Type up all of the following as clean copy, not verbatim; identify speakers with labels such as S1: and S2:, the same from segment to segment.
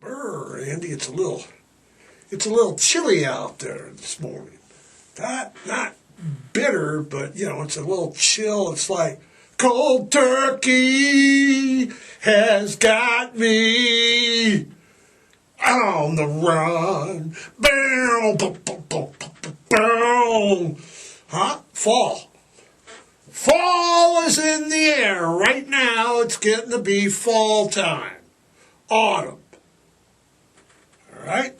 S1: Brr, Andy, it's a little chilly out there this morning. Not bitter, but it's a little chill. It's like cold turkey has got me on the run. Boom, boom, boom, boom, boom, boom. Huh? Fall. Fall is in the air right now. It's getting to be fall time. Autumn. All right?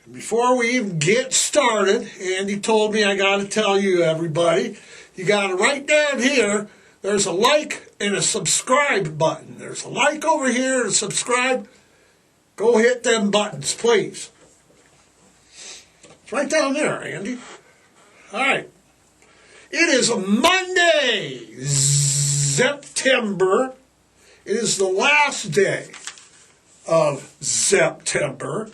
S1: And before we even get started, Andy told me I got to tell you, everybody, you got to write down here, there's a like and a subscribe button. There's a like over here and a subscribe. Go hit them buttons, please. It's right down there, Andy. All right. It is a Monday, September. It is the last day of September.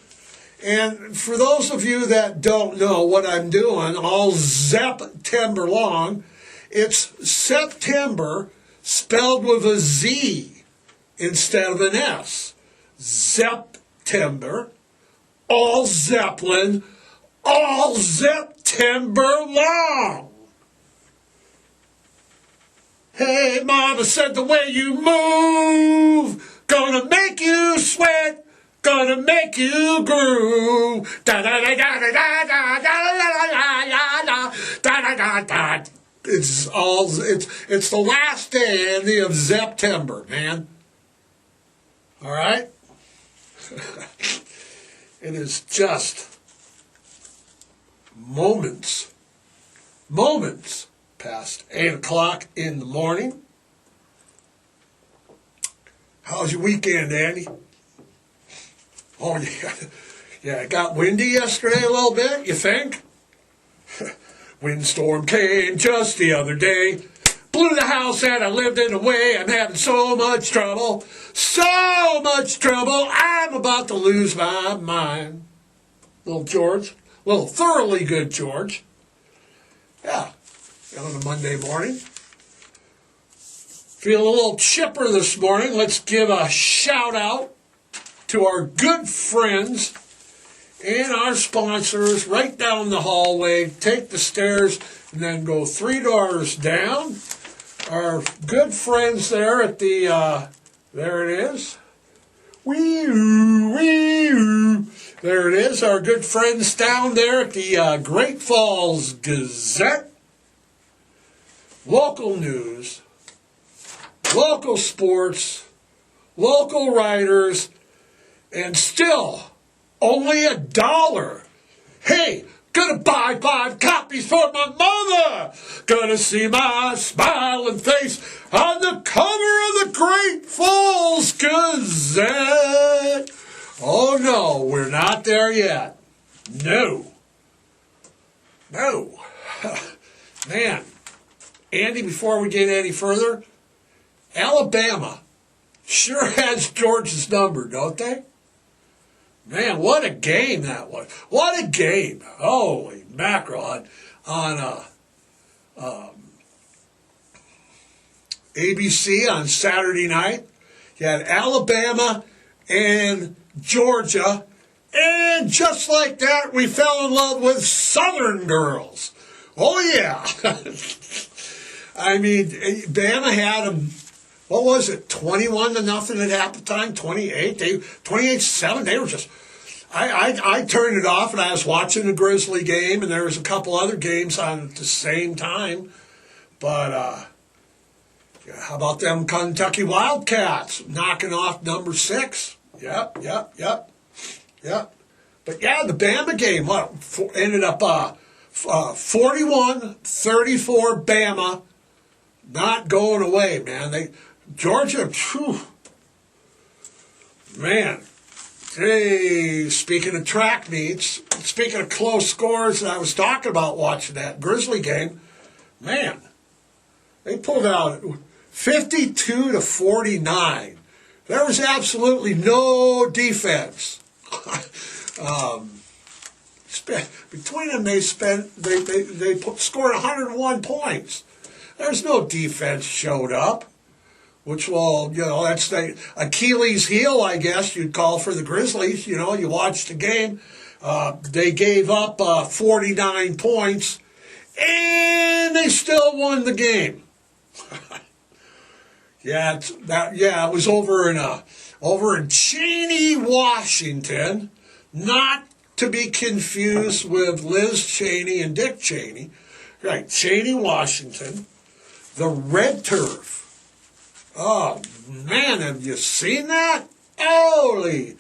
S1: And for those of you that don't know what I'm doing all September long, it's September spelled with a Z instead of an S. September, all Zeppelin, all September long. Hey, Mama said the way you move, gonna make you sweat, gonna make you groove. Da da da da da da da da da da da da. It's the last day, Andy, of September, man. All right? It is just moments past 8 o'clock in the morning. How's your weekend, Andy? Oh, yeah. Yeah, it got windy yesterday a little bit, you think? Windstorm came just the other day. Blew the house that I lived in away. I'm having so much trouble. So much trouble. I'm about to lose my mind. Little George. Little thoroughly good George. Yeah. On a Monday morning. Feeling a little chipper this morning. Let's give a shout out to our good friends and our sponsors right down the hallway. Take the stairs and then go 3 doors down. Our good friends there at the, there it is. Wee-oo, wee-oo. There it is. Our good friends down there at the Great Falls Gazette. Local news, local sports, local writers, and still only $1. Hey, gonna buy 5 copies for my mother. Gonna see my smiling face on the cover of the Great Falls Gazette. Oh no, we're not there yet. No. Man. Andy, before we get any further, Alabama sure has Georgia's number, don't they? Man, what a game that was. What a game. Holy mackerel. On ABC on Saturday night, you had Alabama and Georgia, and just like that, we fell in love with Southern girls. Oh, yeah. I mean, Bama had them, what was it, 21-0 at halftime, 28-7. They were just, I turned it off and I was watching the Grizzly game, and there was a couple other games on at the same time. But how about them Kentucky Wildcats knocking off number 6? Yep. But yeah, the Bama game, ended up 41-34 Bama. Not going away, man. Georgia, phew, man. Hey, speaking of track meets, speaking of close scores, I was talking about watching that Grizzly game. Man, they pulled out 52-49. There was absolutely no defense. Between them, they scored 101 points. There's no defense showed up. which will, that's the Achilles heel, I guess you'd call for the Grizzlies. You watch the game. They gave up 49 points, and they still won the game. It was over in Cheney, Washington, not to be confused with Liz Cheney and Dick Cheney. Right, Cheney, Washington, the red turf. Oh, man, have you seen that? Holy!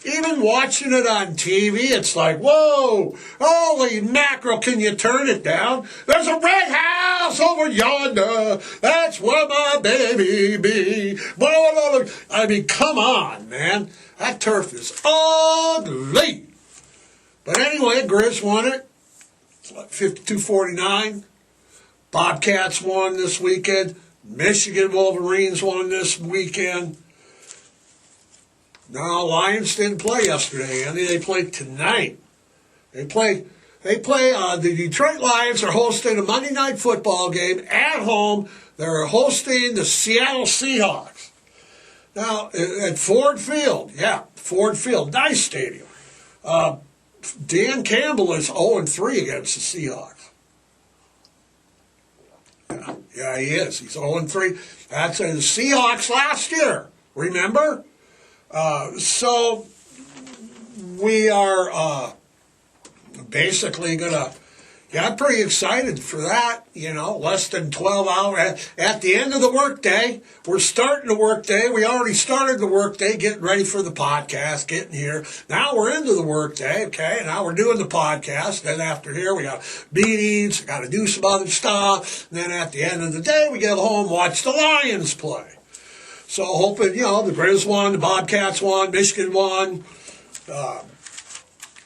S1: Even watching it on TV, it's like, whoa, holy mackerel, can you turn it down? There's a red house over yonder. That's where my baby be. I mean, come on, man. That turf is ugly. But anyway, Grizz won it. 52-49. Bobcats won this weekend. Michigan Wolverines won this weekend. No, Lions didn't play yesterday, Andy. They played tonight. The Detroit Lions are hosting a Monday Night Football game at home. They're hosting the Seattle Seahawks. Now, at Ford Field. Yeah, Ford Field. Nice stadium. Dan Campbell is 0-3 against the Seahawks. Yeah, he is. He's 0-3. That's the Seahawks last year. Remember? So we are basically going to get pretty excited for that, less than 12 hours. At the end of the workday, we're starting the workday. We already started the workday, getting ready for the podcast, getting here. Now we're into the workday, okay? Now we're doing the podcast. Then after here, we got meetings, got to do some other stuff. And then at the end of the day, we get home, watch the Lions play. So hoping, the Grizz won, the Bobcats won, Michigan won.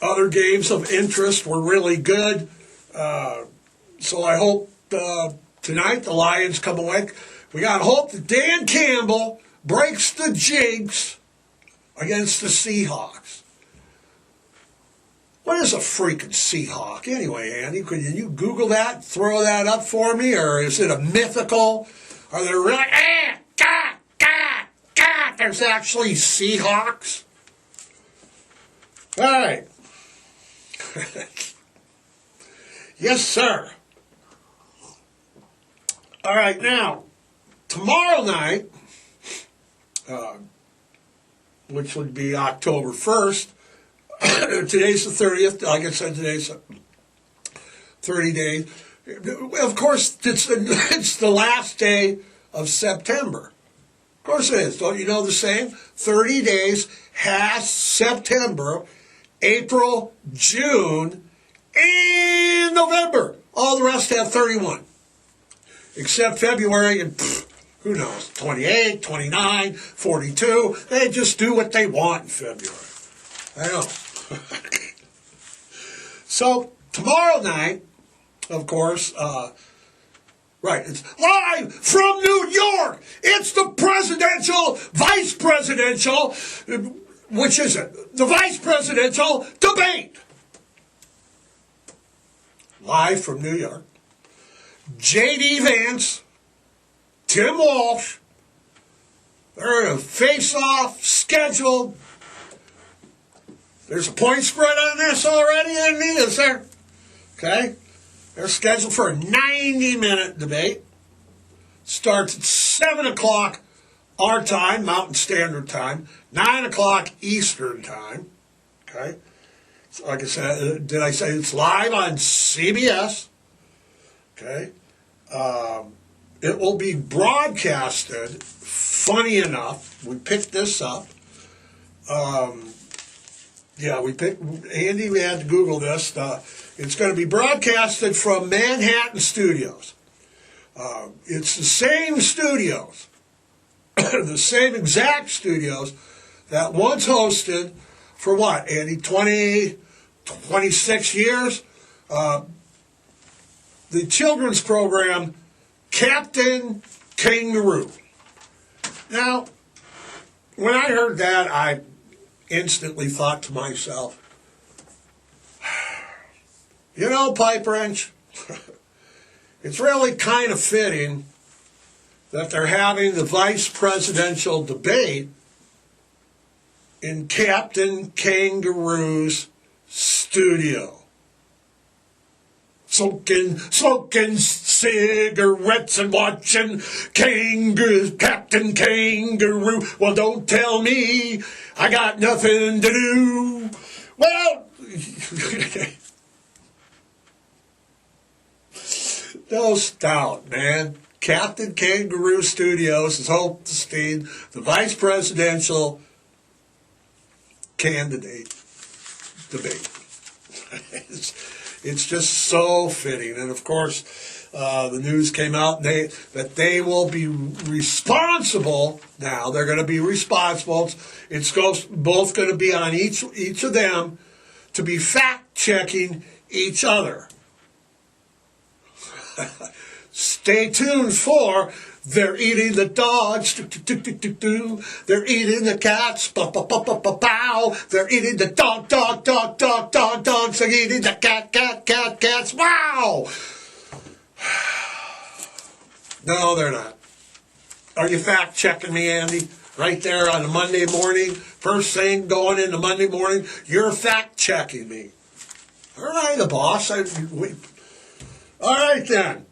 S1: Other games of interest were really good. So I hope tonight the Lions come away. We got to hope that Dan Campbell breaks the jinx against the Seahawks. What is a freaking Seahawk? Anyway, Andy, could you Google that, throw that up for me, or is it a mythical? Are there really... There's actually Seahawks. All right. Yes, sir. All right, now, tomorrow night, which would be October 1st, today's the 30th, like I said, today's 30 days. Of course, it's the last day of September. Of course it is. Don't you know the same? 30 days has September, April, June, and November. All the rest have 31. Except February and who knows, 28, 29, 42. They just do what they want in February. I know. So tomorrow night, of course, right, it's live from New York. It's the vice presidential, which is it? The vice presidential debate. Live from New York. J.D. Vance, Tim Walsh, they're in a face-off scheduled. There's a point spread on this already, is there? Okay. They're scheduled for a 90-minute debate. Starts at 7 o'clock our time, Mountain Standard Time, 9 o'clock Eastern Time. Okay. So like I said, did I say it's live on CBS? Okay. It will be broadcasted, funny enough, we picked this up. We had to Google this. It's going to be broadcasted from Manhattan Studios. It's the same studios, the same exact studios that once hosted for what, Andy, 26 years? The children's program, Captain Kangaroo. Now, when I heard that, I instantly thought to myself, Pipewrench, it's really kind of fitting that they're having the vice presidential debate in Captain Kangaroo's studio. Smoking cigarettes and watching Captain Kangaroo. Well, don't tell me I got nothing to do. Well, no doubt, man. Captain Kangaroo Studios is hosting the vice presidential candidate debate. It's just so fitting. And of course, the news came out that they will be responsible now. They're going to be responsible. It's both going to be on each of them to be fact-checking each other. Stay tuned for They're Eating the Dogs. They're eating the cats. Pow. They're eating the dogs. They're eating the cats. Wow. No, they're not. Are you fact checking me, Andy? Right there on a Monday morning, first thing going into Monday morning, you're fact checking me. All right, the boss. All right then.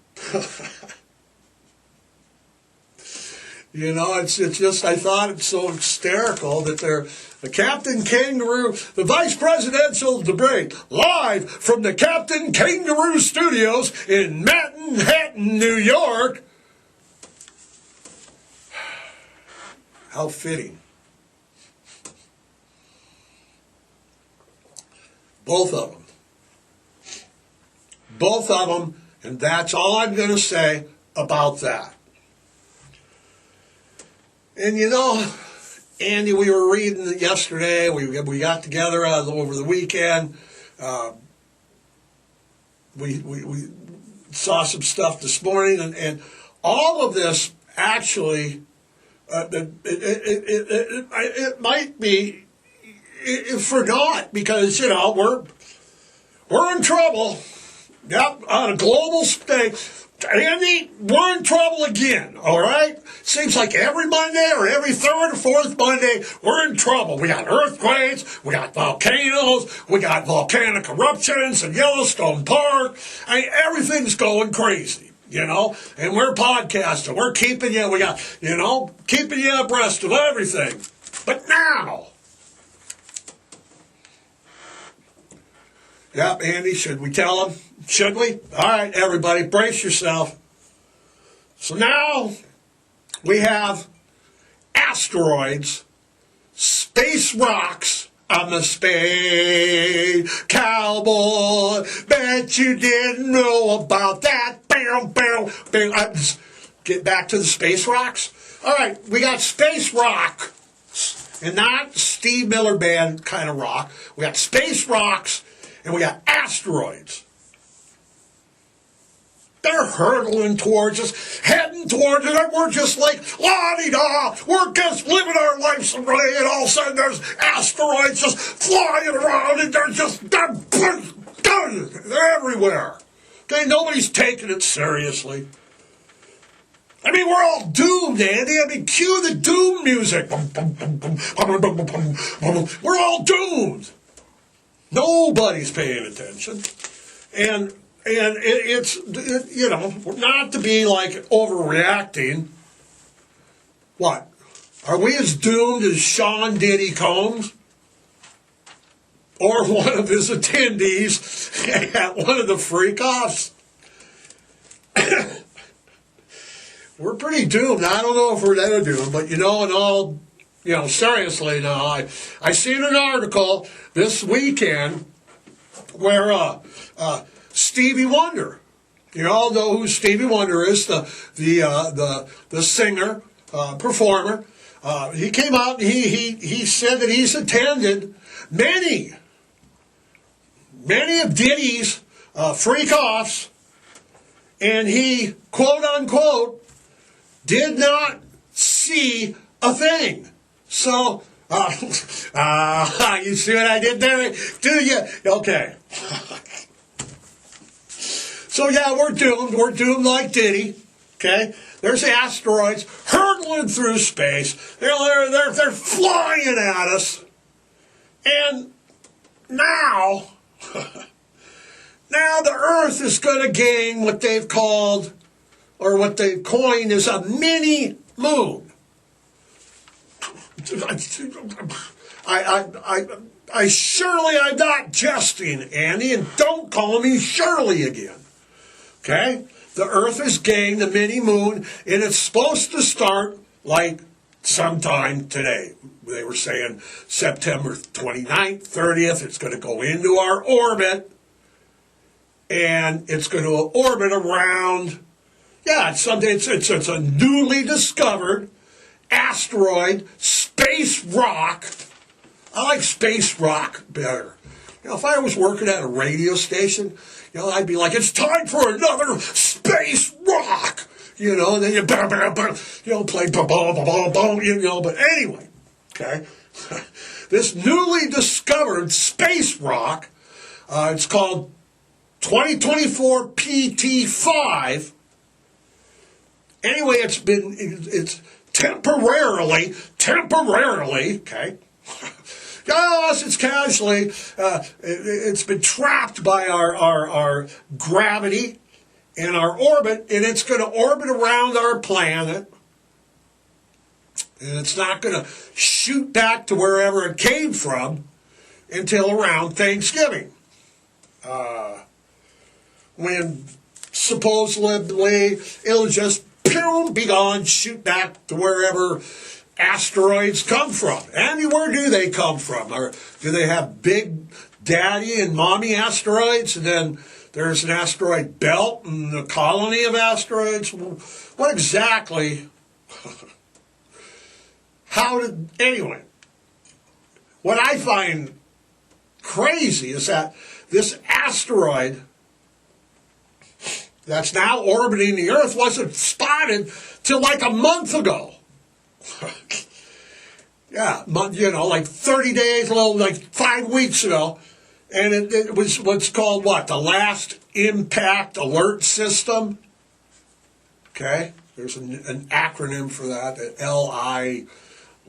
S1: You know, it's just, I thought it's so hysterical that the Captain Kangaroo, the vice presidential debate, live from the Captain Kangaroo Studios in Manhattan, New York. How fitting. Both of them. Both of them, and that's all I'm going to say about that. And you know, Andy, we were reading it yesterday. We got together over the weekend. We saw some stuff this morning, and all of this actually, it might be for naught, because you know we're in trouble. Yep, on a global stage. Andy, we're in trouble again, all right? Seems like every Monday or every third or fourth Monday, we're in trouble. We got earthquakes, we got volcanoes, we got volcanic eruptions in Yellowstone Park. I mean, everything's going crazy, you know? And we're podcasting. We're keeping you, keeping you abreast of everything. But now, yep, Andy, should we tell them? Should we? All right, everybody, brace yourself. So now we have asteroids, space rocks on the space cowboy. Bet you didn't know about that. Bam, bam, bam. Get back to the space rocks. All right, we got space rock, and not Steve Miller Band kind of rock. We got space rocks, and we got asteroids. They're hurtling towards us, heading towards us, and we're just like, la-di-da, we're just living our lives and all of a sudden there's asteroids just flying around, and they're everywhere. Okay, nobody's taking it seriously. I mean, we're all doomed, Andy. I mean, cue the doom music. We're all doomed. Nobody's paying attention. And it's not to be like overreacting. What? Are we as doomed as Sean Diddy Combs? Or one of his attendees at one of the freak-offs? We're pretty doomed. I don't know if we're that doomed, but seriously now, I seen an article this weekend where Stevie Wonder, you all know who Stevie Wonder is, the singer, performer. He came out and he said that he's attended many of Diddy's freak-offs, and he, quote unquote, did not see a thing. So, you see what I did there? Do you? Okay. So yeah, we're doomed. We're doomed like Diddy. Okay? There's asteroids hurtling through space. They're flying at us. And now, now the Earth is going to gain what they've called, or what they've coined as a mini moon. I'm not jesting, Andy, and don't call me Shirley again. Okay? The Earth is gained a mini moon, and it's supposed to start like sometime today. They were saying September 29th, 30th. It's going to go into our orbit, and it's going to orbit around. Yeah, it's a newly discovered asteroid, space rock. I like space rock better. You know, if I was working at a radio station, you know, I'd be like, it's time for another space rock. You know, and then you play you know, but anyway, okay. This newly discovered space rock, it's called 2024 PT5. Anyway, it's temporarily, okay. Yes, it's casually, it's been trapped by our gravity and our orbit, and it's going to orbit around our planet, and it's not going to shoot back to wherever it came from until around Thanksgiving, when supposedly it'll just be gone, shoot back to wherever asteroids come from. Andy, where do they come from? Or do they have big daddy and mommy asteroids, and then there's an asteroid belt and a colony of asteroids? What exactly? Anyway, what I find crazy is that this asteroid that's now orbiting the Earth wasn't spotted till like a month ago. Yeah, you know, like 30 days, like 5 weeks ago. And it was what's called the Last Impact Alert System. Okay, there's an acronym for that, LI,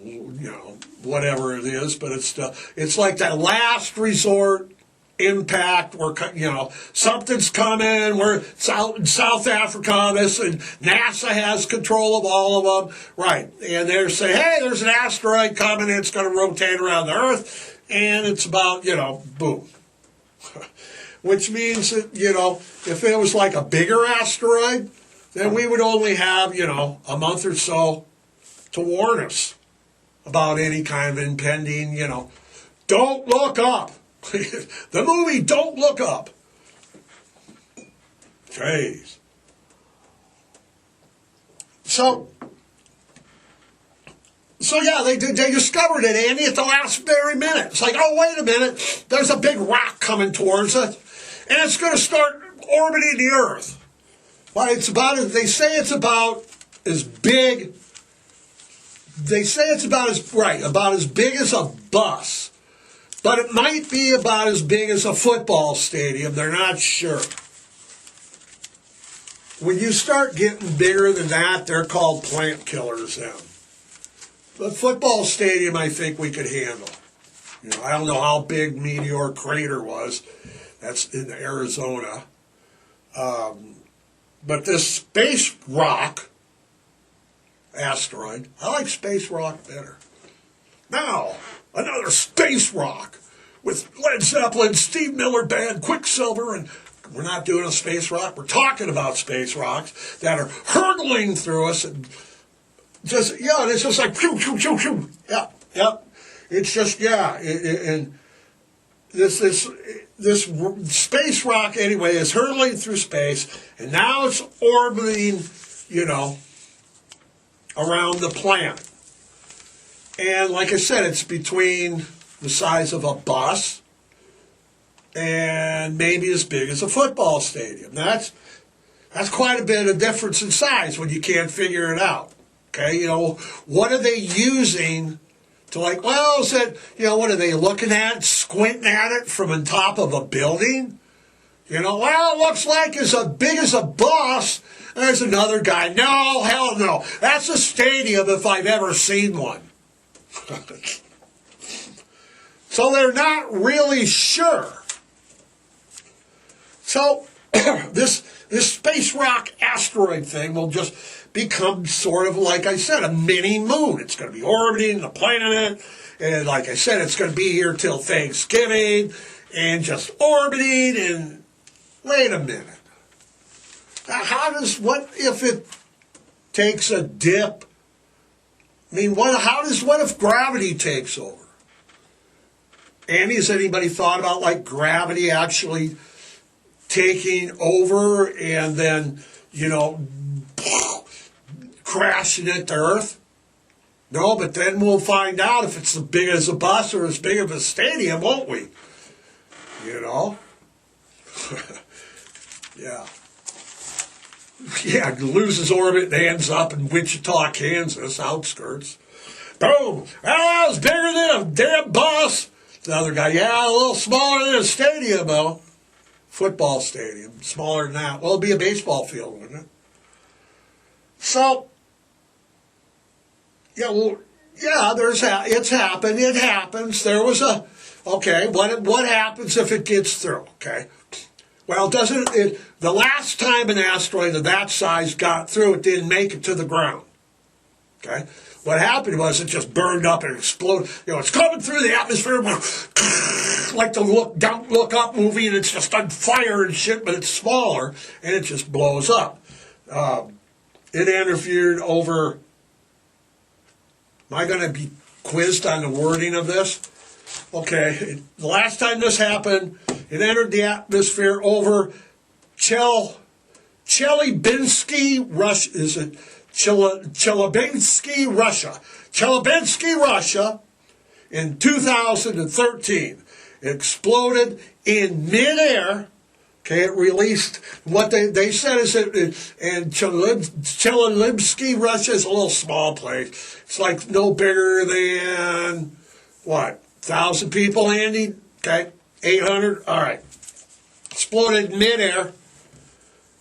S1: you know, whatever it is, but it's like that last resort impact, where, you know, something's coming, we're in South Africa, and NASA has control of all of them, right, and they're saying, hey, there's an asteroid coming, it's going to rotate around the Earth, and it's about, you know, boom. Which means that, you know, if it was like a bigger asteroid, then we would only have, you know, a month or so to warn us about any kind of impending, you know, don't look up. The movie Don't Look Up. Jeez. So yeah, they discovered it, Andy, at the last very minute. It's like, oh, wait a minute, there's a big rock coming towards us, and it's going to start orbiting the Earth. Well, they say it's about as big. They say it's about as big as a bus. But it might be about as big as a football stadium. They're not sure. When you start getting bigger than that, they're called plant killers then. The football stadium, I think we could handle. You know, I don't know how big Meteor Crater was. That's in Arizona. But this space rock asteroid, I like space rock better. Now, another space rock with Led Zeppelin, Steve Miller Band, Quicksilver, and we're not doing a space rock. We're talking about space rocks that are hurtling through us, and just, yeah, and it's just like, pew, pew, pew, pew. Yep. It's just, yeah, and this space rock, anyway, is hurtling through space, and now it's orbiting, you know, around the planet. And like I said, it's between the size of a bus and maybe as big as a football stadium. That's quite a bit of difference in size when you can't figure it out. Okay, you know, what are they using to, like, well, is it, you know, what are they looking at, squinting at it from on top of a building? You know, well, it looks like as big as a bus, There's another guy. No, hell no. That's a stadium if I've ever seen one. So they're not really sure. So this space rock asteroid thing will just become sort of, like I said, a mini moon. It's going to be orbiting the planet, and like I said, it's going to be here till Thanksgiving, and just orbiting. And wait a minute, what if it takes a dip? I mean, what if gravity takes over? Andy, has anybody thought about like gravity actually taking over and then, crashing into Earth? No, but then we'll find out if it's as big as a bus or as big of a stadium, won't we? Yeah. Yeah, loses orbit and ends up in Wichita, Kansas, outskirts. Boom! Well, that was bigger than a damn bus. The other guy, yeah, a little smaller than a stadium, though. Football stadium, smaller than that. Well, it'd be a baseball field, wouldn't it? So, it's happened. It happens. There was what happens if it gets through? Okay. Well, the last time an asteroid of that size got through, it didn't make it to the ground. Okay. What happened was it just burned up and exploded. It's coming through the atmosphere like the Don't Look Up movie, and it's just on fire and shit, but it's smaller, and it just blows up. It interfered over... Am I going to be quizzed on the wording of this? Okay, the last time this happened, it entered the atmosphere over Chelyabinsk, Russia. Is it Chelyabinsk, Russia? Chelyabinsk, Russia, in 2013. It exploded in midair. Okay, it released what they said is and Chelyabinsk, Russia is a little small place. It's like no bigger than, 1,000 people, Andy? Okay, 800? All right. Exploded in midair,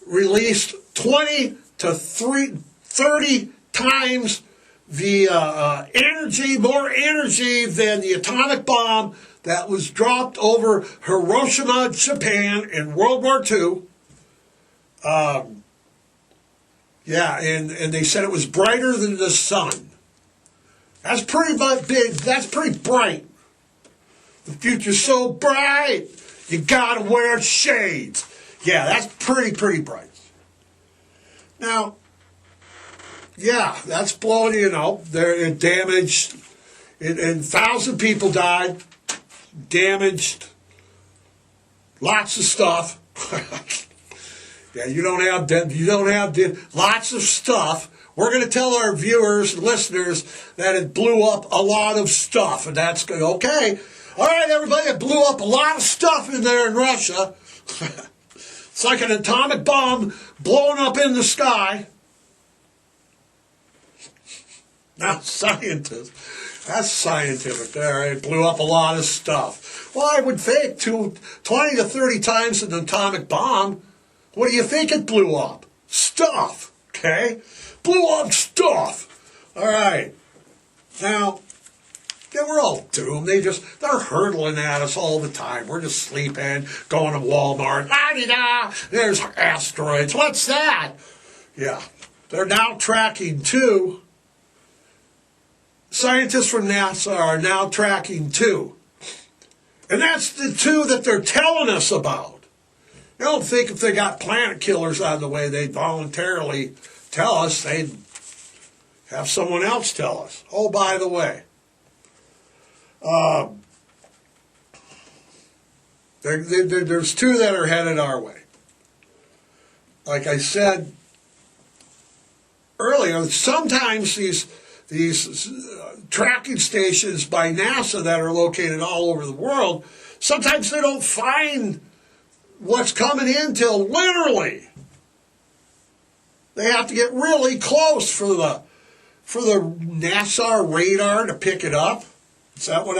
S1: released 20 to 30 times the more energy than the atomic bomb that was dropped over Hiroshima, Japan in World War II. And they said it was brighter than the sun. That's pretty big. That's pretty bright. The future's so bright, you gotta wear shades. Yeah, that's pretty bright. Now, yeah, that's blowing, it damaged, and 1,000 people died, damaged, lots of stuff. Yeah, you don't have lots of stuff. We're going to tell our viewers and listeners that it blew up a lot of stuff, and that's good. Okay. All right, everybody, it blew up a lot of stuff in there in Russia. It's like an atomic bomb blowing up in the sky. Now, scientists, that's scientific there. It blew up a lot of stuff. Well, I would think 20 to 30 times an atomic bomb. What do you think it blew up? Stuff, okay? Blew up stuff. All right. Now, we're all doomed. They're hurtling at us all the time. We're just sleeping, going to Walmart. La-di-da, there's asteroids. What's that? Yeah. They're now tracking two. Scientists from NASA are now tracking two. And that's the two that they're telling us about. I don't think if they got planet killers out of the way, they'd voluntarily tell us. They'd have someone else tell us. Oh, by the way, there's two that are headed our way. Like I said earlier, sometimes these tracking stations by NASA that are located all over the world, sometimes they don't find what's coming in till literally. They have to get really close for the NASA radar to pick it up. Is that what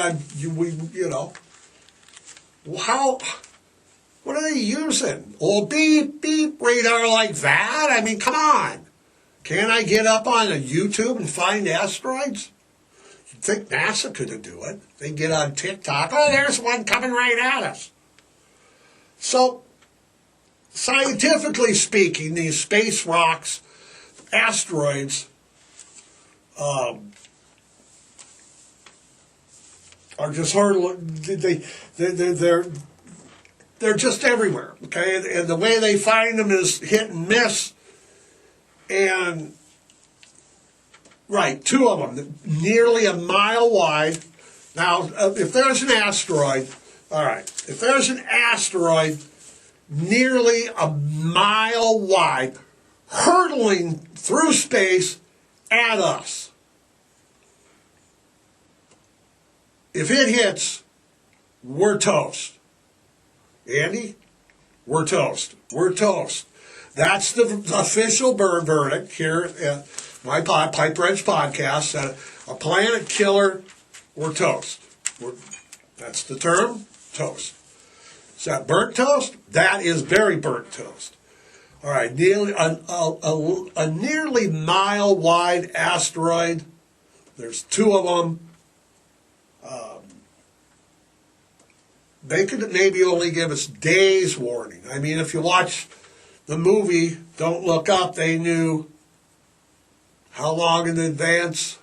S1: What are they using? Old beep, beep radar like that? I mean, come on. Can't I get up on a YouTube and find asteroids? You'd think NASA could do it. They get on TikTok. Oh, there's one coming right at us. So, scientifically speaking, these space rocks, asteroids, are just hard. They're just everywhere. Okay, and the way they find them is hit and miss. And right, two of them, nearly a mile wide. Now, if there's an asteroid, all right, if there's an asteroid nearly a mile wide, hurtling through space at us, if it hits, we're toast. Andy, we're toast. We're toast. That's the official verdict here at my Pipewrench podcast. A planet killer, we're toast. That's the term, toast. Is that burnt toast? That is very burnt toast. All right, a nearly mile-wide asteroid. There's two of them. They could maybe only give us days warning. I mean, if you watch the movie Don't Look Up, they knew how long in advance?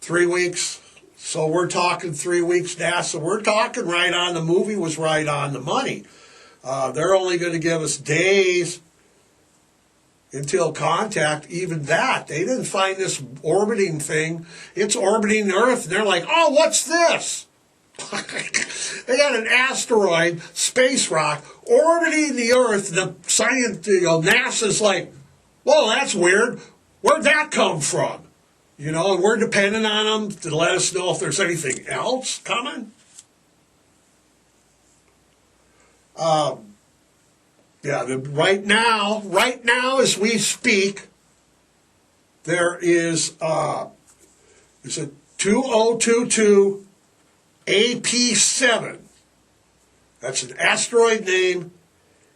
S1: 3 weeks. So we're talking 3 weeks, NASA. We're talking right on. The movie was right on the money. They're only going to give us days until contact. Even that, they didn't find this orbiting thing. It's orbiting the Earth, and they're like, oh, what's this? They got an asteroid, space rock, orbiting the Earth, and NASA's like, whoa, that's weird. Where'd that come from? And we're dependent on them to let us know if there's anything else coming. Right now as we speak, there is a 2022 AP7. That's an asteroid name.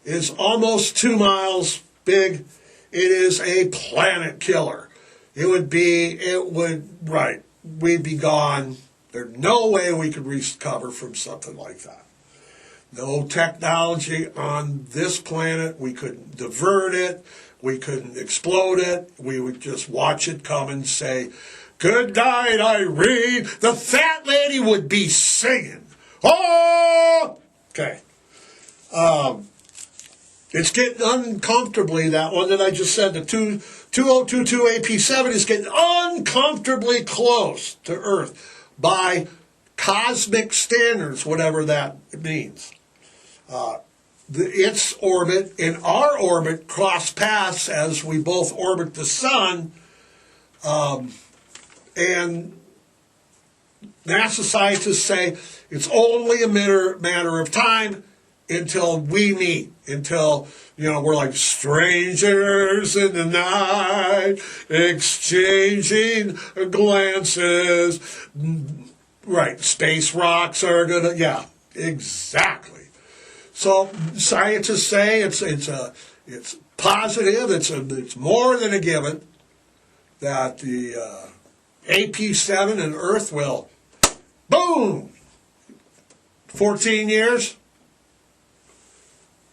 S1: It's almost 2 miles big. It is a planet killer. We'd be gone. There's no way we could recover from something like that. No technology on this planet. We couldn't divert it. We couldn't explode it. We would just watch it come and say, good night, Irene. The fat lady would be singing. Oh! Okay. It's getting uncomfortably, that one that I just said, the 2022 AP7 is getting uncomfortably close to Earth by cosmic standards, whatever that means. Its orbit and our orbit cross paths as we both orbit the sun, and NASA scientists say it's only a matter of time until we meet, until, we're like strangers in the night, exchanging glances. Right, space rocks are gonna, yeah, exactly. So scientists say it's positive, it's more than a given that the AP7 and Earth will, boom, 14 years.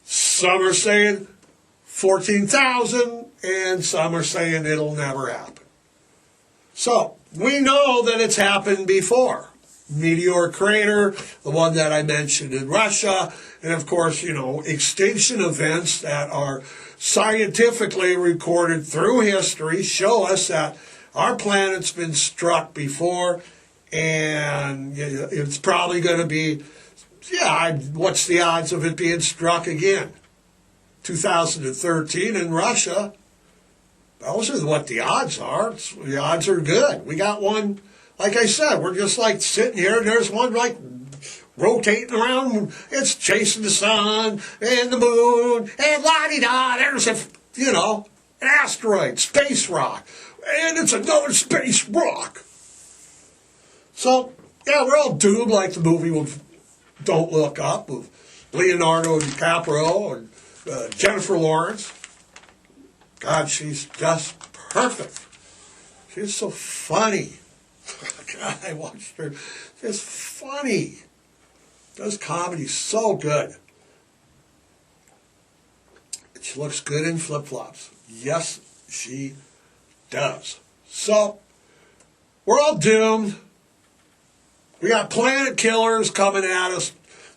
S1: Some are saying 14,000, and some are saying it'll never happen. So we know that it's happened before. Meteor crater, the one that I mentioned in Russia, and of course, extinction events that are scientifically recorded through history show us that our planet's been struck before, and it's probably going to be, what's the odds of it being struck again? 2013 in Russia. Those are what the odds are. The odds are good. We got one, like I said, we're just like sitting here, and there's one like rotating around. It's chasing the sun and the moon, and la-di-da, there's an asteroid, space rock, and it's another space rock. So, we're all doomed like the movie Don't Look Up. Leonardo DiCaprio and Jennifer Lawrence. God, she's just perfect. She's so funny. God, I watched her. Just funny. Does comedy so good. She looks good in flip-flops. Yes, she does. So, we're all doomed. We got planet killers coming at us.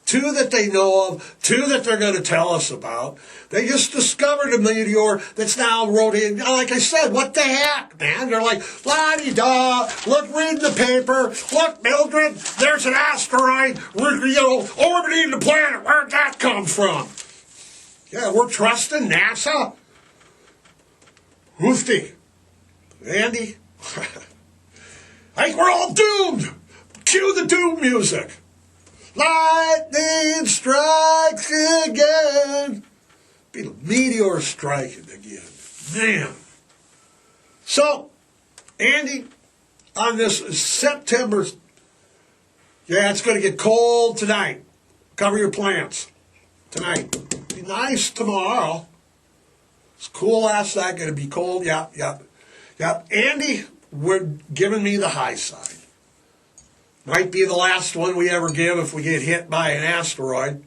S1: 2 that they know of, 2 that they're going to tell us about. They just discovered a meteor that's now rotating. Like I said, what the heck, man? They're like, la-di-da, look, read the paper. Look, Mildred, there's an asteroid, orbiting the planet. Where'd that come from? Yeah, we're trusting NASA? Hoofty. Andy? I think we're all doomed. Cue the doom music. Lightning strikes again. Be a meteor striking again. Man. So, Andy, on this September, yeah, it's going to get cold tonight. Cover your plants tonight. Be nice tomorrow. It's cool last night, going to be cold. Yep. Andy, we're giving me the high side. Might be the last one we ever give if we get hit by an asteroid.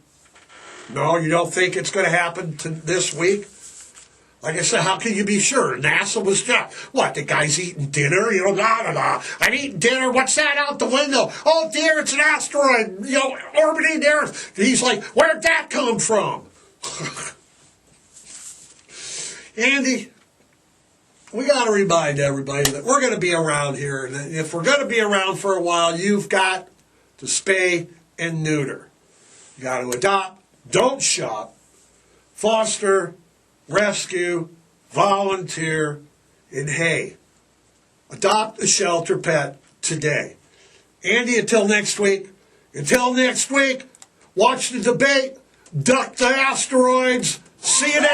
S1: No, you don't think it's going to happen this week? Like I said, how can you be sure? NASA was just, what, the guy's eating dinner? Blah, blah, blah. I'm eating dinner. What's that out the window? Oh, dear, it's an asteroid, orbiting the Earth. He's like, where'd that come from? Andy, we got to remind everybody that we're going to be around here. And if we're going to be around for a while, you've got to spay and neuter. You got to adopt, don't shop, foster, rescue, volunteer, and hey, adopt a shelter pet today. Andy, until next week, watch the debate, duck the asteroids, see you next